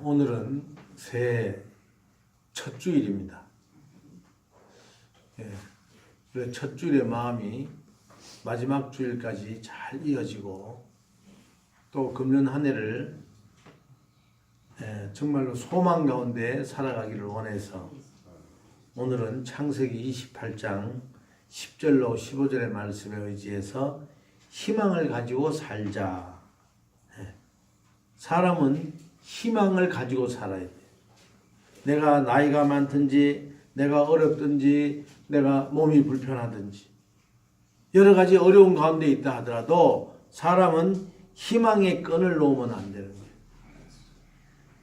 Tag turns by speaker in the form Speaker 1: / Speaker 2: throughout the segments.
Speaker 1: 오늘은 새해 첫 주일입니다. 그래서 첫 주일의 마음이 마지막 주일까지 잘 이어지고 또 금년 한 해를 정말로 소망 가운데 살아가기를 원해서 오늘은 창세기 28장 10절로 15절의 말씀에 의지해서 희망을 가지고 살자. 사람은 희망을 가지고 살아야 돼. 내가 나이가 많든지 내가 어렵든지 내가 몸이 불편하든지 여러 가지 어려운 가운데 있다 하더라도 사람은 희망의 끈을 놓으면 안 되는 거예요.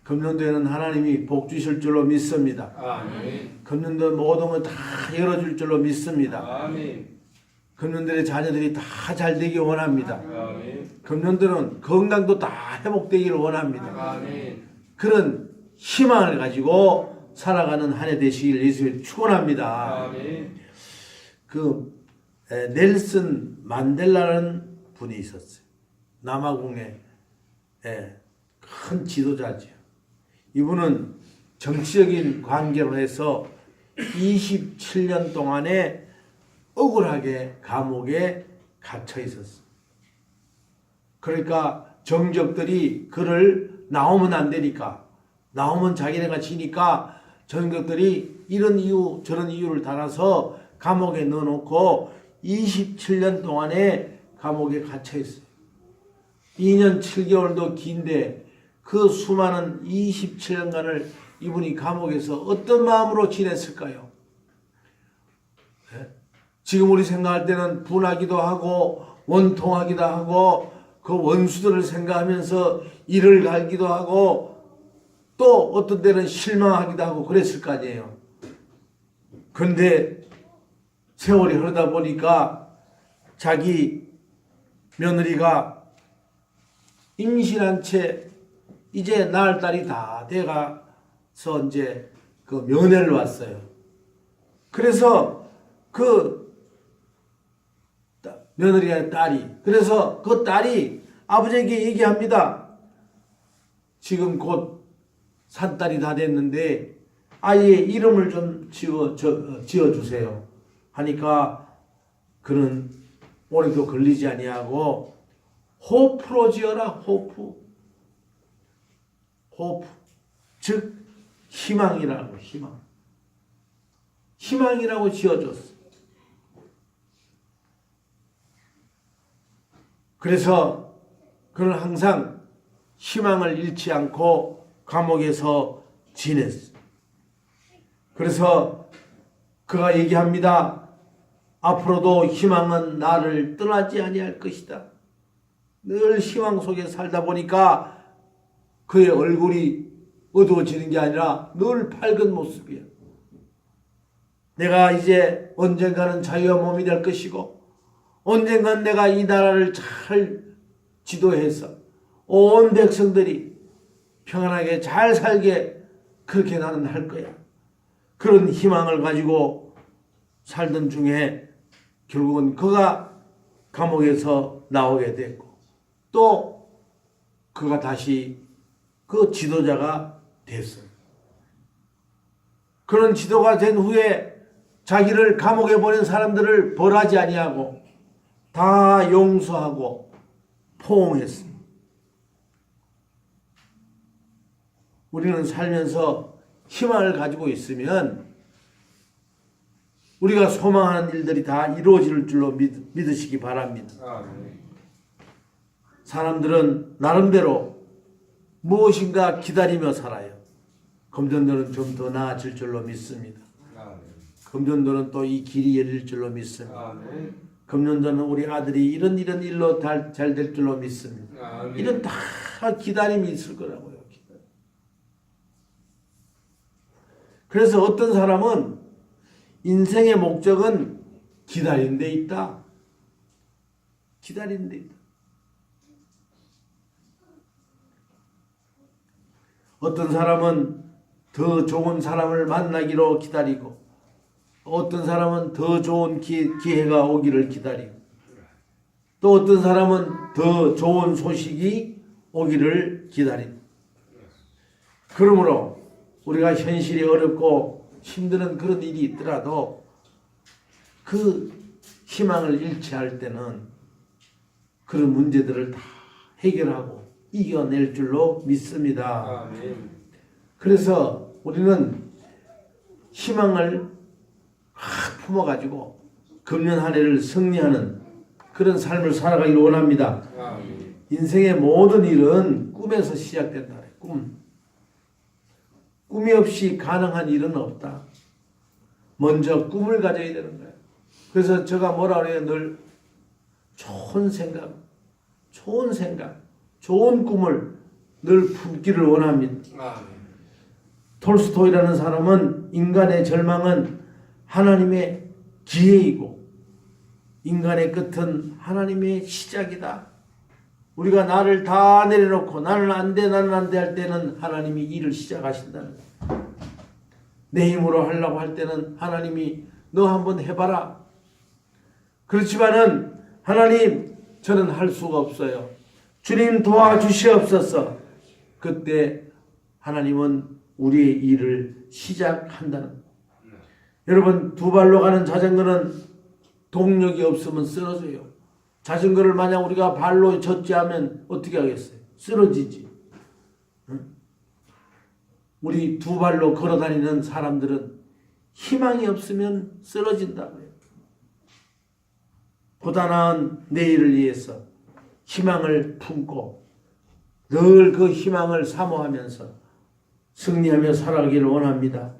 Speaker 1: 금년도에는 하나님이 복 주실 줄로 믿습니다.
Speaker 2: 아멘.
Speaker 1: 금년도 모든 걸 다 열어줄 줄로 믿습니다.
Speaker 2: 아멘.
Speaker 1: 금년도의 자녀들이 다 잘 되길 원합니다.
Speaker 2: 아멘.
Speaker 1: 금년도는 건강도 다 회복되기를 원합니다.
Speaker 2: 아멘.
Speaker 1: 그런 희망을 가지고 살아가는 한 해 되시길 예수님 축원합니다.
Speaker 2: 아멘.
Speaker 1: 넬슨 만델라라는 분이 있었어요. 남아공의 큰 지도자죠. 이분은 정치적인 관계로 해서 27년 동안에 억울하게 감옥에 갇혀 있었어요. 그러니까 정적들이 그를 나오면 안 되니까, 나오면 자기네가 지니까 정적들이 이런 이유 저런 이유를 달아서 감옥에 넣어놓고 27년 동안에 감옥에 갇혀 있어요. 2년 7개월도 긴데 그 수많은 27년간을 이분이 감옥에서 어떤 마음으로 지냈을까요? 지금 우리 생각할 때는 분하기도 하고 원통하기도 하고 그 원수들을 생각하면서 이를 갈기도 하고 또 어떤 때는 실망하기도 하고 그랬을 거 아니에요. 그런데 세월이 흐르다 보니까 자기 며느리가 임신한 채 이제 낳을 딸이 다 돼가서 이제 그 면회를 왔어요. 그래서 그 며느리의 딸이, 그래서 그 딸이 아버지에게 얘기합니다. 지금 곧 산딸이 다 됐는데 아이의 이름을 좀 지어주세요. 하니까 그는 오래도 걸리지 아니하고 호프로 지어라. 호프, 즉 희망이라고, 희망이라고 지어줬어. 그래서 그는 항상 희망을 잃지 않고 감옥에서 지냈어. 그래서 그가 얘기합니다. 앞으로도 희망은 나를 떠나지 아니할 것이다. 늘 희망 속에 살다 보니까 그의 얼굴이 어두워지는 게 아니라 늘 밝은 모습이야. 내가 이제 언젠가는 자유의 몸이 될 것이고 언젠간 내가 이 나라를 잘 지도해서 온 백성들이 평안하게 잘 살게 그렇게 나는 할 거야. 그런 희망을 가지고 살던 중에 결국은 그가 감옥에서 나오게 됐고 또 그가 다시 그 지도자가 됐어요. 그런 지도가 된 후에 자기를 감옥에 보낸 사람들을 벌하지 아니하고 다 용서하고 포옹했습니다. 우리는 살면서 희망을 가지고 있으면 우리가 소망하는 일들이 다 이루어질 줄로 믿으시기 바랍니다. 사람들은 나름대로 무엇인가 기다리며 살아요. 금전도는 좀 더 나아질 줄로 믿습니다. 금전도는 또 이 길이 열릴 줄로 믿습니다. 금년도는 우리 아들이 이런 일로 잘 될 줄로 믿습니다. 이런 다 기다림이 있을 거라고요. 그래서 어떤 사람은 인생의 목적은 기다리는 데 있다. 기다리는 데 있다. 어떤 사람은 더 좋은 사람을 만나기로 기다리고 어떤 사람은 더 좋은 기회가 오기를 기다리고 또 어떤 사람은 더 좋은 소식이 오기를 기다립니다. 그러므로 우리가 현실이 어렵고 힘드는 그런 일이 있더라도 그 희망을 잃지 할 때는 그런 문제들을 다 해결하고 이겨낼 줄로 믿습니다.
Speaker 2: 아멘.
Speaker 1: 그래서 우리는 희망을 품어가지고 금년 한 해를 승리하는 그런 삶을 살아가기를 원합니다.
Speaker 2: 아멘.
Speaker 1: 인생의 모든 일은 꿈에서 시작된다. 꿈이 없이 가능한 일은 없다. 먼저 꿈을 가져야 되는 거예요. 그래서 제가 뭐라 그래요? 늘 좋은 생각, 좋은 꿈을 늘 품기를 원합니다.
Speaker 2: 아멘.
Speaker 1: 톨스토이라는 사람은 인간의 절망은 하나님의 기회이고 인간의 끝은 하나님의 시작이다. 우리가 나를 다 내려놓고 나는 안 돼 할 때는 하나님이 일을 시작하신다는 거예요. 내 힘으로 하려고 할 때는 하나님이 너 한번 해봐라. 그렇지만은 하나님 저는 할 수가 없어요. 주님 도와주시옵소서. 그때 하나님은 우리의 일을 시작한다는 거예요. 여러분 두 발로 가는 자전거는 동력이 없으면 쓰러져요. 자전거를 만약 우리가 발로 젖지하면 어떻게 하겠어요? 쓰러지지. 응? 우리 두 발로 걸어다니는 사람들은 희망이 없으면 쓰러진다고요. 보다 나은 내일을 위해서 희망을 품고 늘 그 희망을 사모하면서 승리하며 살아가기를 원합니다.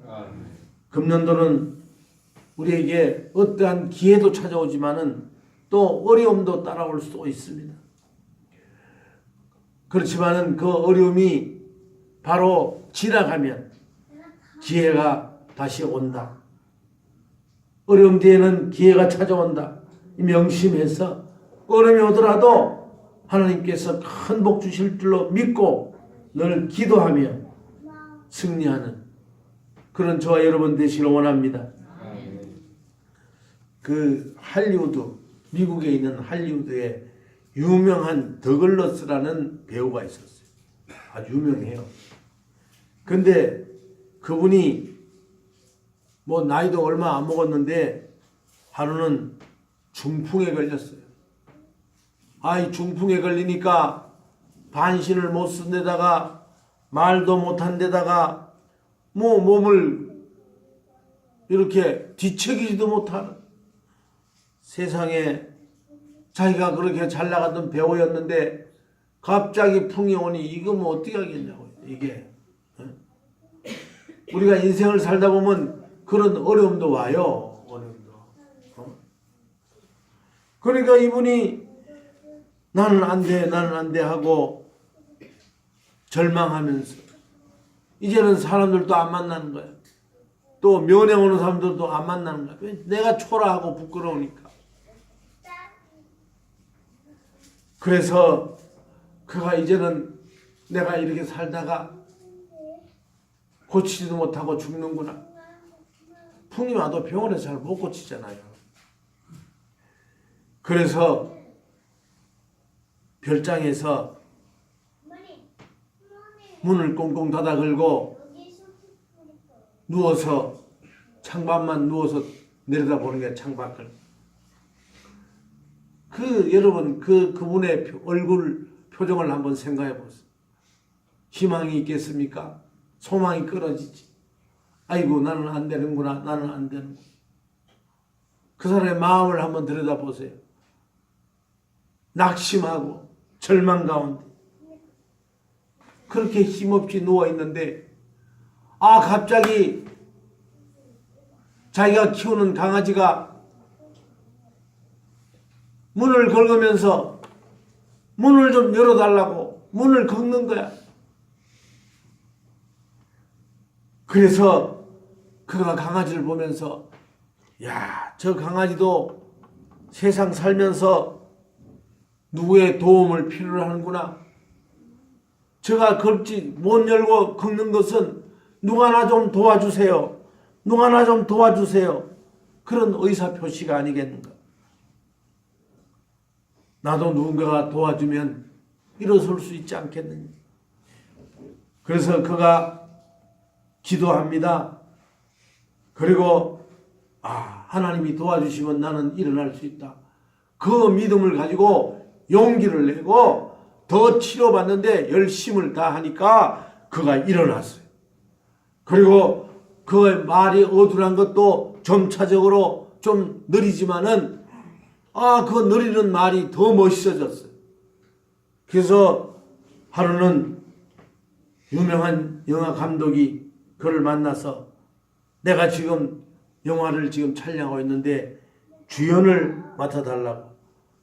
Speaker 1: 금년도는 우리에게 어떠한 기회도 찾아오지만은 또 어려움도 따라올 수도 있습니다. 그렇지만은 그 어려움이 바로 지나가면 기회가 다시 온다. 어려움 뒤에는 기회가 찾아온다. 명심해서 어려움이 오더라도 하나님께서 큰 복 주실 줄로 믿고 늘 기도하며 승리하는 그런 저와 여러분 되시길 원합니다. 그 할리우드, 미국에 있는 할리우드에 유명한 더글러스라는 배우가 있었어요. 아주 유명해요. 근데 그분이 뭐 나이도 얼마 안 먹었는데 하루는 중풍에 걸렸어요. 이 중풍에 걸리니까 반신을 못 쓴 데다가 말도 못한 데다가 뭐 몸을 이렇게 뒤척이지도 못하는 세상에 자기가 그렇게 잘 나가던 배우였는데 갑자기 풍이 오니 이거 뭐 어떻게 하겠냐고. 이게 우리가 인생을 살다 보면 그런 어려움도 와요. 어려움도. 그러니까 이분이 나는 안 돼 하고 절망하면서 이제는 사람들도 안 만나는 거야. 또 면회 오는 사람들도 안 만나는 거야. 왜? 내가 초라하고 부끄러우니까. 그래서 그가 이제는 내가 이렇게 살다가 고치지도 못하고 죽는구나. 풍이 와도 병원에서 잘 못 고치잖아요. 그래서 별장에서 문을 꽁꽁 닫아 걸고 누워서 창밖만 누워서 내려다보는 게 창밖을. 여러분 그분의 얼굴 표정을 한번 생각해 보세요. 희망이 있겠습니까? 소망이 끊어지지. 아이고 나는 안 되는구나. 나는 안 되는구나. 그 사람의 마음을 한번 들여다보세요. 낙심하고 절망 가운데 그렇게 힘없이 누워있는데 갑자기 자기가 키우는 강아지가 문을 긁으면서 문을 좀 열어달라고 문을 긁는 거야. 그래서 그가 강아지를 보면서 저 강아지도 세상 살면서 누구의 도움을 필요로 하는구나. 제가 못 열고 긁는 것은 누가 나 좀 도와주세요. 누가 나 좀 도와주세요. 그런 의사표시가 아니겠는가. 나도 누군가가 도와주면 일어설 수 있지 않겠느냐. 그래서 그가 기도합니다. 그리고 하나님이 도와주시면 나는 일어날 수 있다. 그 믿음을 가지고 용기를 내고 더 치료받는데 열심을 다하니까 그가 일어났어요. 그리고 그 말이 어눌한 것도 점차적으로 좀 느리지만은 그 느리는 말이 더 멋있어졌어요. 그래서 하루는 유명한 영화 감독이 그를 만나서 내가 지금 영화를 지금 촬영하고 있는데 주연을 맡아달라고.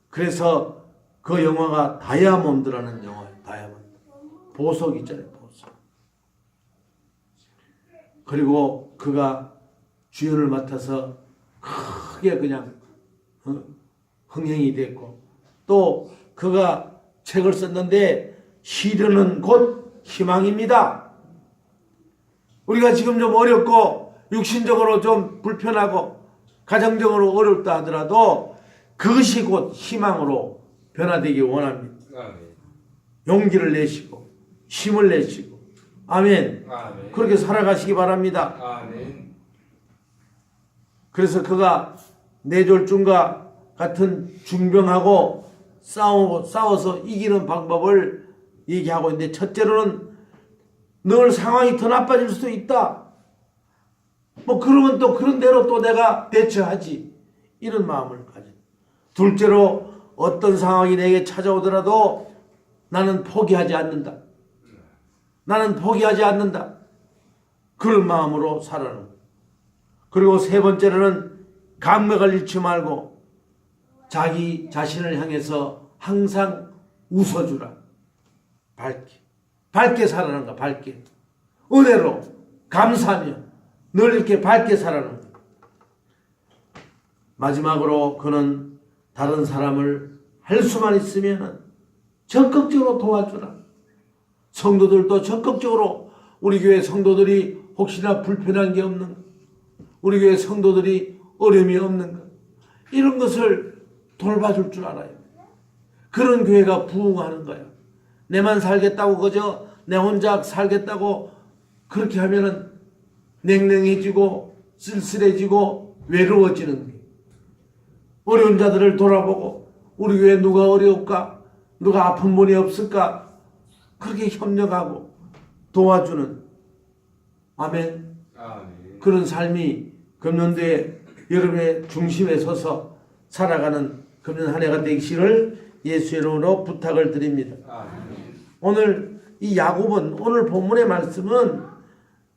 Speaker 1: 그래서 그 영화가 다이아몬드라는 영화예요. 다이아몬드. 보석 있잖아요. 보석. 그리고 그가 주연을 맡아서 크게 그냥 흥행이 됐고, 또 그가 책을 썼는데 시련은 곧 희망입니다. 우리가 지금 좀 어렵고 육신적으로 좀 불편하고 가정적으로 어렵다 하더라도 그것이 곧 희망으로 변화되기 원합니다. 아멘. 용기를 내시고 힘을 내시고 아멘. 아멘. 그렇게 살아가시기 바랍니다. 아멘. 그래서 그가 뇌졸중과 같은 중병하고 싸워서 이기는 방법을 얘기하고 있는데, 첫째로는 늘 상황이 더 나빠질 수도 있다. 그러면 또 그런 대로 또 내가 대처하지. 이런 마음을 가진. 둘째로 어떤 상황이 내게 찾아오더라도 나는 포기하지 않는다. 나는 포기하지 않는다. 그런 마음으로 살아는. 그리고 세 번째로는 감각을 잃지 말고 자기 자신을 향해서 항상 웃어주라. 밝게 살아가는 거야. 밝게. 은혜로 감사하며 늘 이렇게 밝게 살아가는 거야. 마지막으로 그는 다른 사람을 할 수만 있으면 적극적으로 도와주라. 성도들도 적극적으로, 우리 교회 성도들이 혹시나 불편한 게 없는 것, 우리 교회 성도들이 어려움이 없는 것, 이런 것을 돌봐줄 줄 알아요. 그런 교회가 부흥하는 거예요. 내만 살겠다고 그저 내 혼자 살겠다고 그렇게 하면은 냉랭해지고 쓸쓸해지고 외로워지는 거예요. 어려운 자들을 돌아보고 우리 교회 누가 어려울까? 누가 아픈 분이 없을까? 그렇게 협력하고 도와주는, 아멘. 아멘. 그런 삶이 금년도에 여러분의 중심에 서서 살아가는 금년 한 해가 되기를 예수의 이름으로 부탁을 드립니다. 아멘. 오늘 이 야곱은, 오늘 본문의 말씀은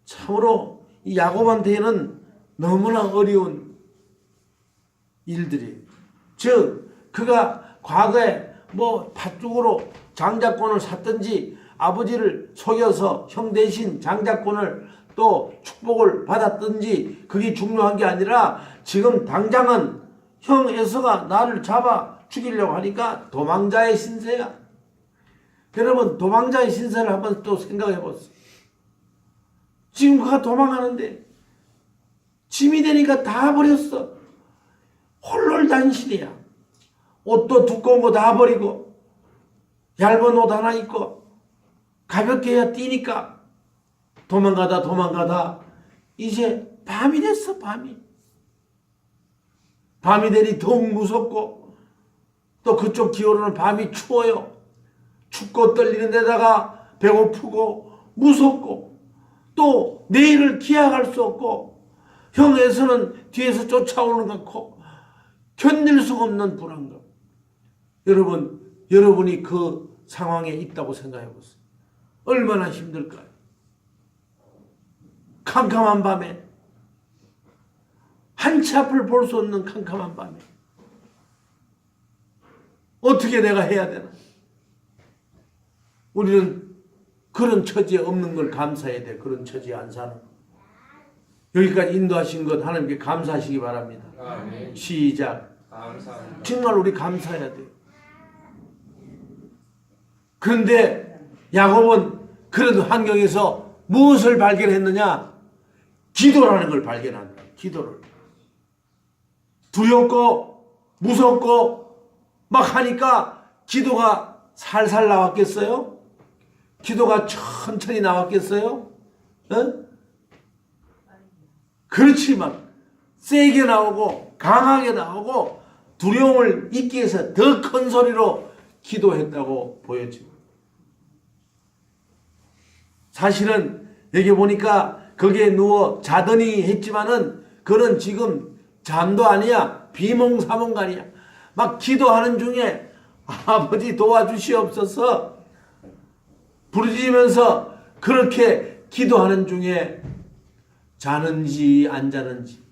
Speaker 1: 참으로 이 야곱한테는 너무나 어려운 일들이에요. 즉 그가 과거에 팥죽으로 장자권을 샀든지 아버지를 속여서 형 대신 장자권을 또 축복을 받았든지 그게 중요한 게 아니라 지금 당장은 형 에서가 나를 잡아 죽이려고 하니까 도망자의 신세야. 여러분, 도망자의 신세를 한번 또 생각해 보세요. 지금 그가 도망하는데 짐이 되니까 다 버렸어. 홀롤단신이야. 옷도 두꺼운 거 다 버리고 얇은 옷 하나 입고 가볍게 해야 뛰니까 도망가다 이제 밤이 됐어. 밤이 되니 더욱 무섭고, 또 그쪽 기온은 밤이 추워요. 춥고 떨리는 데다가 배고프고 무섭고, 또 내일을 기약할 수 없고, 형에서는 뒤에서 쫓아오는 것 같고 견딜 수 없는 불안감. 여러분이 그 상황에 있다고 생각해 보세요. 얼마나 힘들까요? 캄캄한 밤에, 한치 앞을 볼 수 없는 캄캄한 밤에 어떻게 내가 해야 되나? 우리는 그런 처지에 없는 걸 감사해야 돼. 그런 처지에 안 사는 거. 여기까지 인도하신 것 하나님께 감사하시기 바랍니다. 아멘. 시작. 감사합니다. 정말 우리 감사해야 돼요. 그런데 야곱은 그런 환경에서 무엇을 발견했느냐? 기도라는 걸 발견한다. 기도를. 두렵고 무섭고 막 하니까 기도가 살살 나왔겠어요? 기도가 천천히 나왔겠어요? 어? 그렇지, 막 세게 나오고 강하게 나오고 두려움을 잊기 위해서 더 큰 소리로 기도했다고 보여집니다. 사실은 여기 보니까 거기에 누워 자더니 했지만은 그는 지금 잠도 아니야. 비몽사몽간이야. 막 기도하는 중에 아버지 도와주시옵소서 부르짖으면서 그렇게 기도하는 중에 자는지 안 자는지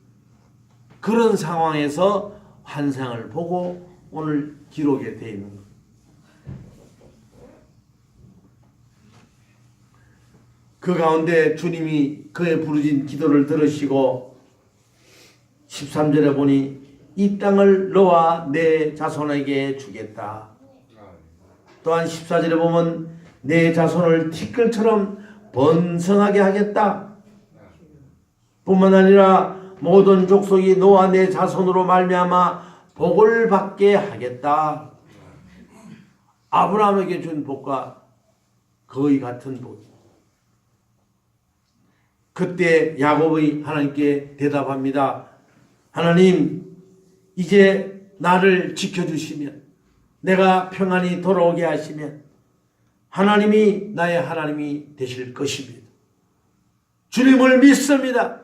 Speaker 1: 그런 상황에서 환상을 보고 오늘 기록에 되어 있는 거예요. 그 가운데 주님이 그의 부르짖은 기도를 들으시고 13절에 보니 이 땅을 너와 내 자손에게 주겠다. 또한 14절에 보면 내 자손을 티끌처럼 번성하게 하겠다. 뿐만 아니라 모든 족속이 너와 내 자손으로 말미암아 복을 받게 하겠다. 아브라함에게 준 복과 거의 같은 복. 그때 야곱의 하나님께 대답합니다. 하나님, 이제 나를 지켜주시면, 내가 평안히 돌아오게 하시면 하나님이 나의 하나님이 되실 것입니다. 주님을 믿습니다.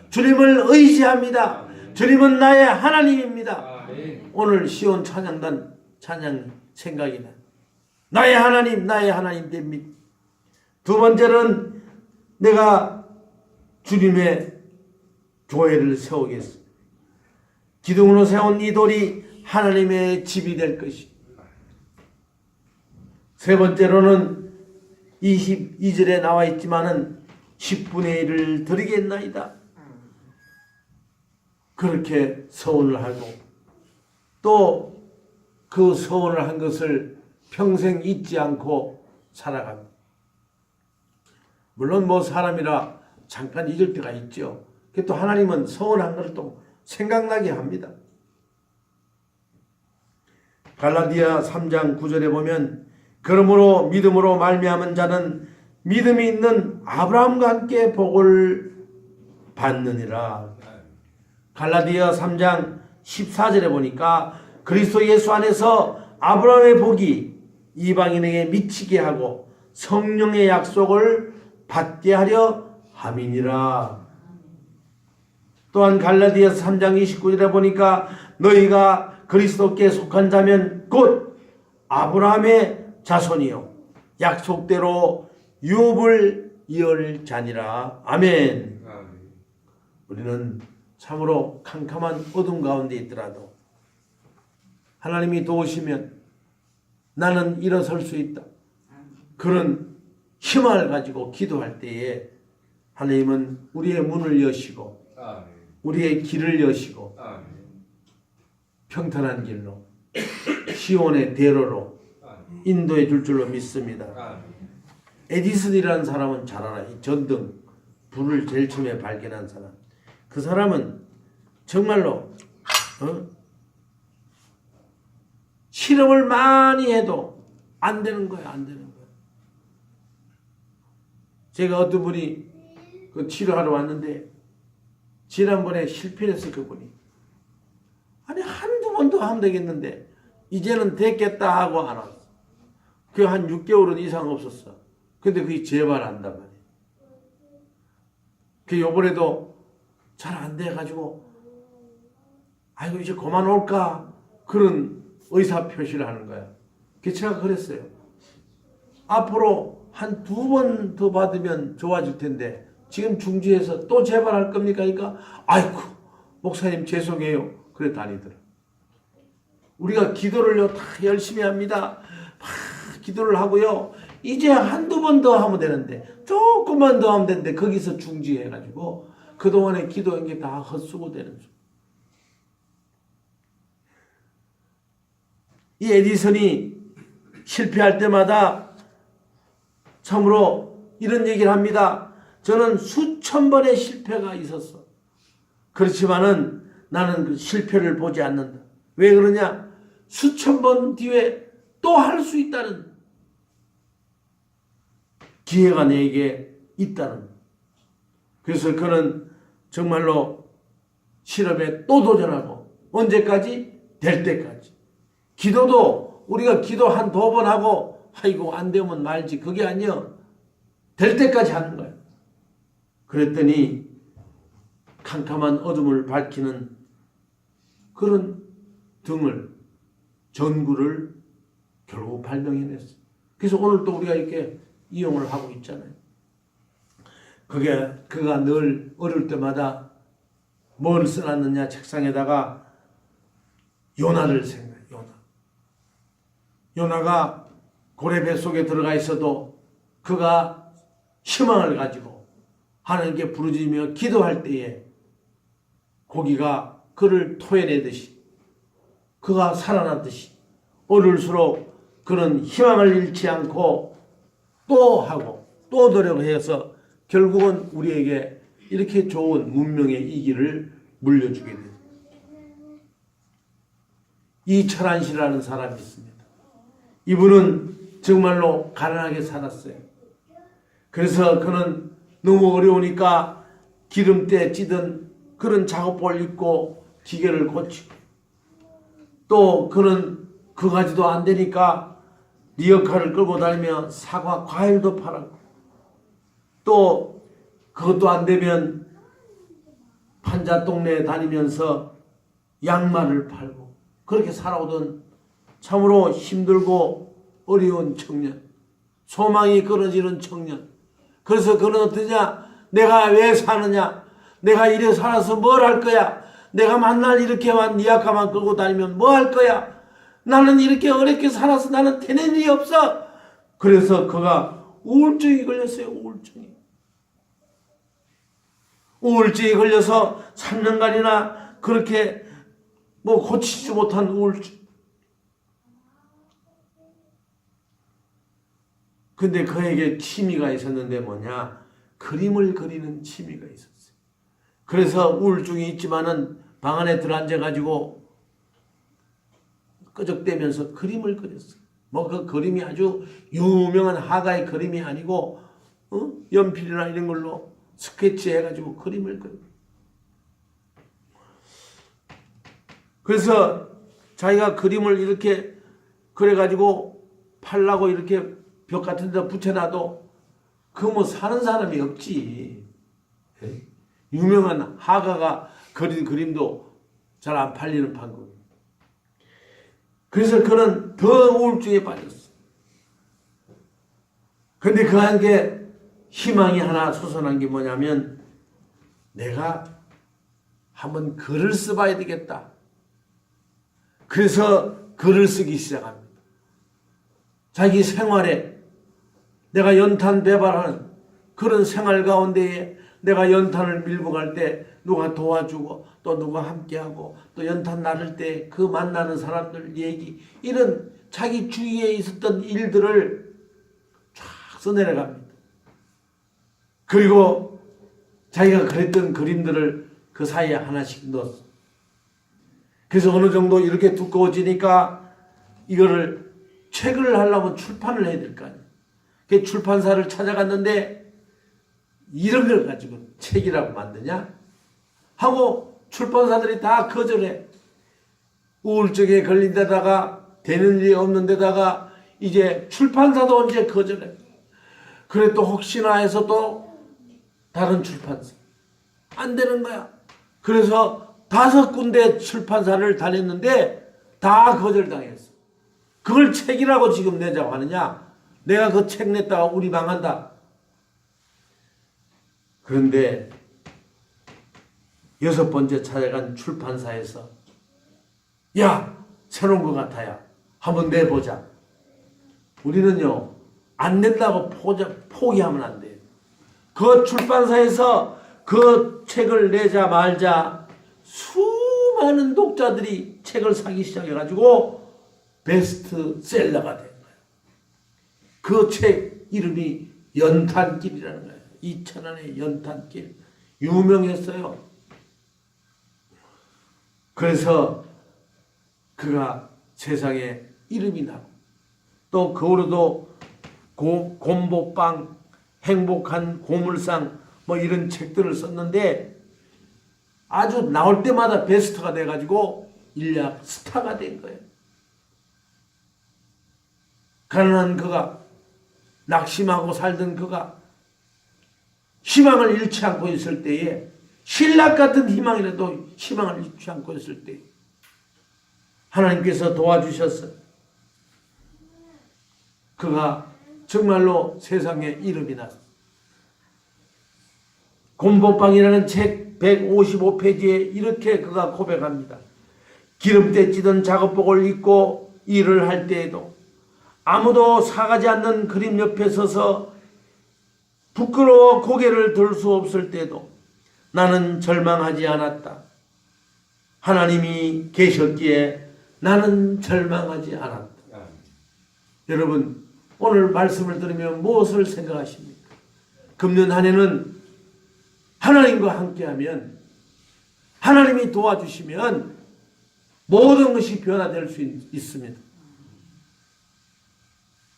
Speaker 1: 주님을 의지합니다. 주님은 나의 하나님입니다. 오늘 시온 찬양단 찬양 생각이 나. 나의 하나님 됩니다. 두 번째는 내가 주님의 교회를 세우겠습니다. 기둥으로 세운 이 돌이 하나님의 집이 될 것입니다. 세 번째로는 22절에 나와 있지만은 10분의 1을 드리겠나이다. 그렇게 서원을 하고 또 그 서원을 한 것을 평생 잊지 않고 살아갑니다. 물론 뭐 사람이라 잠깐 잊을 때가 있죠. 또 하나님은 서원한 것을 또 생각나게 합니다. 갈라디아 3장 9절에 보면 그러므로 믿음으로 말미암은 자는 믿음이 있는 아브라함과 함께 복을 받느니라. 갈라디아 3장 14절에 보니까 그리스도 예수 안에서 아브라함의 복이 이방인에게 미치게 하고 성령의 약속을 받게 하려 함이니라. 또한 갈라디아서 3장 29절에 보니까 너희가 그리스도께 속한 자면 곧 아브라함의 자손이요 약속대로 유업을 이을 자니라. 아멘. 우리는 참으로 캄캄한 어둠 가운데 있더라도 하나님이 도우시면 나는 일어설 수 있다. 그런 희망을 가지고 기도할 때에 하나님은 우리의 문을 여시고 우리의 길을 여시고 평탄한 길로 시온의 대로로 인도해 줄 줄로 믿습니다. 에디슨이라는 사람은 잘 알아요. 전등, 불을 제일 처음에 발견한 사람. 그 사람은 정말로 실험을 많이 해도 안 되는 거예요. 안 되는 거예요. 제가 어떤 분이 그 치료하러 왔는데 지난번에 실패했어. 그분이. 아니 한두 번 더 하면 되겠는데 이제는 됐겠다 하고 안 왔어. 그 한 6개월은 이상 없었어. 근데 그게 재발한단 말이에요. 그 요번에도 잘 안 돼가지고 아이고 이제 그만 올까 그런 의사 표시를 하는 거야. 제가 그랬어요. 앞으로 한 2번 더 받으면 좋아질 텐데 지금 중지해서 또 재발할 겁니까? 그러니까 아이고 목사님 죄송해요. 그래 다니더라. 우리가 기도를요 다 열심히 합니다. 막 기도를 하고요. 이제 한두 번 더 하면 되는데 조금만 더 하면 되는데 거기서 중지해가지고 그동안에 기도한 게 다 헛수고 되는 줄. 이 에디슨이 실패할 때마다 참으로 이런 얘기를 합니다. 저는 수천 번의 실패가 있었어. 그렇지만은 나는 그 실패를 보지 않는다. 왜 그러냐? 수천 번 뒤에 또 할 수 있다는 기회가 내게 있다는 거예요. 그래서 그는 정말로 실험에 또 도전하고 언제까지? 될 때까지. 기도도 우리가 기도 한 두 번 하고 아이고 안 되면 말지 그게 아니요. 될 때까지 하는 거예요. 그랬더니 캄캄한 어둠을 밝히는 그런 등을 전구를 결국 발명해냈어요. 그래서 오늘 또 우리가 이렇게 이용을 하고 있잖아요. 그가 늘 어릴 때마다 뭘 써놨느냐 책상에다가 요나를 생각해요. 요나가 고래 뱃속에 들어가 있어도 그가 희망을 가지고 하나님께 부르짖으며 기도할 때에 고기가 그를 토해내듯이 그가 살아났듯이 어릴수록 그는 희망을 잃지 않고 또 하고 또 노력해서 결국은 우리에게 이렇게 좋은 문명의 이기를 물려주게 됩니다. 이철한 씨라는 사람이 있습니다. 이분은 정말로 가난하게 살았어요. 그래서 그는 너무 어려우니까 기름때 찌든 그런 작업복을 입고 기계를 고치고 또 그는 그가지도 안 되니까 리어카를 끌고 다니며 사과 과일도 팔았고 또 그것도 안 되면 판자 동네에 다니면서 양말을 팔고 그렇게 살아오던 참으로 힘들고 어려운 청년, 소망이 끊어지는 청년. 그래서 그는 어떠냐? 내가 왜 사느냐? 내가 이래 살아서 뭘 할 거야? 내가 만날 이렇게만 니아카만 끌고 다니면 뭐 할 거야? 나는 이렇게 어렵게 살아서 나는 되는 일이 없어. 그래서 그가 우울증이 걸렸어요. 우울증이 걸려서 3년간이나 그렇게 고치지 못한 우울증. 근데 그에게 취미가 있었는데 뭐냐? 그림을 그리는 취미가 있었어요. 그래서 우울증이 있지만은 방 안에 들어앉아가지고 끄적대면서 그림을 그렸어요. 그 그림이 아주 유명한 화가의 그림이 아니고 연필이나 이런 걸로 스케치해가지고 그림을 그려요. 그래서 자기가 그림을 이렇게 그래가지고 팔라고 이렇게 벽 같은 데다 붙여놔도 그거 사는 사람이 없지. 유명한 화가가 그린 그림도 잘 안 팔리는 판국이에요. 그래서 그는 더 우울증에 빠졌어. 근데 그한테 희망이 하나 솟아난 게 뭐냐면 내가 한번 글을 써봐야 되겠다. 그래서 글을 쓰기 시작합니다. 자기 생활에 내가 연탄 배발하는 그런 생활 가운데에 내가 연탄을 밀고 갈 때 누가 도와주고 또 누가 함께하고 또 연탄 나를 때 그 만나는 사람들 얘기 이런 자기 주위에 있었던 일들을 쫙 써내려갑니다. 그리고 자기가 그랬던 그림들을 그 사이에 하나씩 넣었어. 그래서 어느 정도 이렇게 두꺼워지니까 이거를 책을 하려면 출판을 해야 될 거 아니에요. 그 출판사를 찾아갔는데 이런 걸 가지고 책이라고 만드냐? 하고 출판사들이 다 거절해. 우울증에 걸린 데다가 되는 일이 없는 데다가 이제 출판사도 언제 거절해. 그래 또 혹시나 해서 또 다른 출판사. 안 되는 거야. 그래서 5군데 출판사를 다녔는데 다 거절당했어. 그걸 책이라고 지금 내자고 하느냐? 내가 그 책 냈다가 우리 망한다. 그런데 6번째 찾아간 출판사에서 야, 새로운 것 같아야 한번 내보자. 우리는요, 안 낸다고 포기하면 안 돼요. 그 출판사에서 그 책을 내자 말자 수많은 독자들이 책을 사기 시작해가지고 베스트셀러가 된 거예요. 그 책 이름이 연탄길이라는 거예요. 이천안의 연탄길. 유명했어요. 그래서 그가 세상에 이름이 나고 또 그 후로도 곰보빵 행복한 고물상 뭐 이런 책들을 썼는데 아주 나올 때마다 베스트가 돼가지고 인류학 스타가 된 거예요. 가난한 그가, 낙심하고 살던 그가 희망을 잃지 않고 있을 때에, 신락 같은 희망이라도 희망을 잃지 않고 있을 때 하나님께서 도와주셔서 그가 정말로 세상에 이름이 났어요. 곰보방이라는 책 155페이지에 이렇게 그가 고백합니다. 기름때 찌든 작업복을 입고 일을 할 때에도 아무도 사가지 않는 그림 옆에 서서 부끄러워 고개를 들 수 없을 때도 나는 절망하지 않았다. 하나님이 계셨기에 나는 절망하지 않았다. 여러분, 오늘 말씀을 들으면 무엇을 생각하십니까? 금년 한 해는 하나님과 함께하면, 하나님이 도와주시면 모든 것이 변화될 수 있습니다.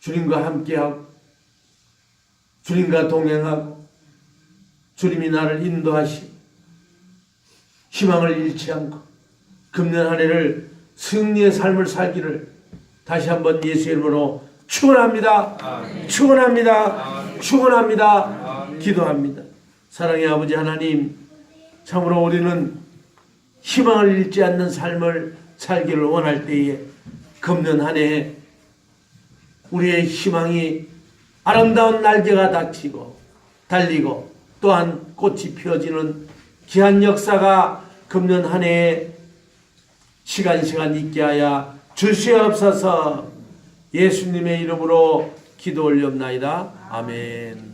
Speaker 1: 주님과 함께하고 주님과 동행하고 주님이 나를 인도하시고 희망을 잃지 않고 금년 한 해를 승리의 삶을 살기를 다시 한번 예수의 이름으로 축원합니다. 아멘. 축원합니다. 아멘. 축원합니다. 아멘. 기도합니다. 사랑의 아버지 하나님, 참으로 우리는 희망을 잃지 않는 삶을 살기를 원할 때에 금년 한 해 우리의 희망이 아름다운 날개가 닫히고 달리고 또한 꽃이 피어지는 귀한 역사가 금년 한 해에 시간 있게 하여 주시옵소서. 예수님의 이름으로 기도 올렸나이다. 아멘.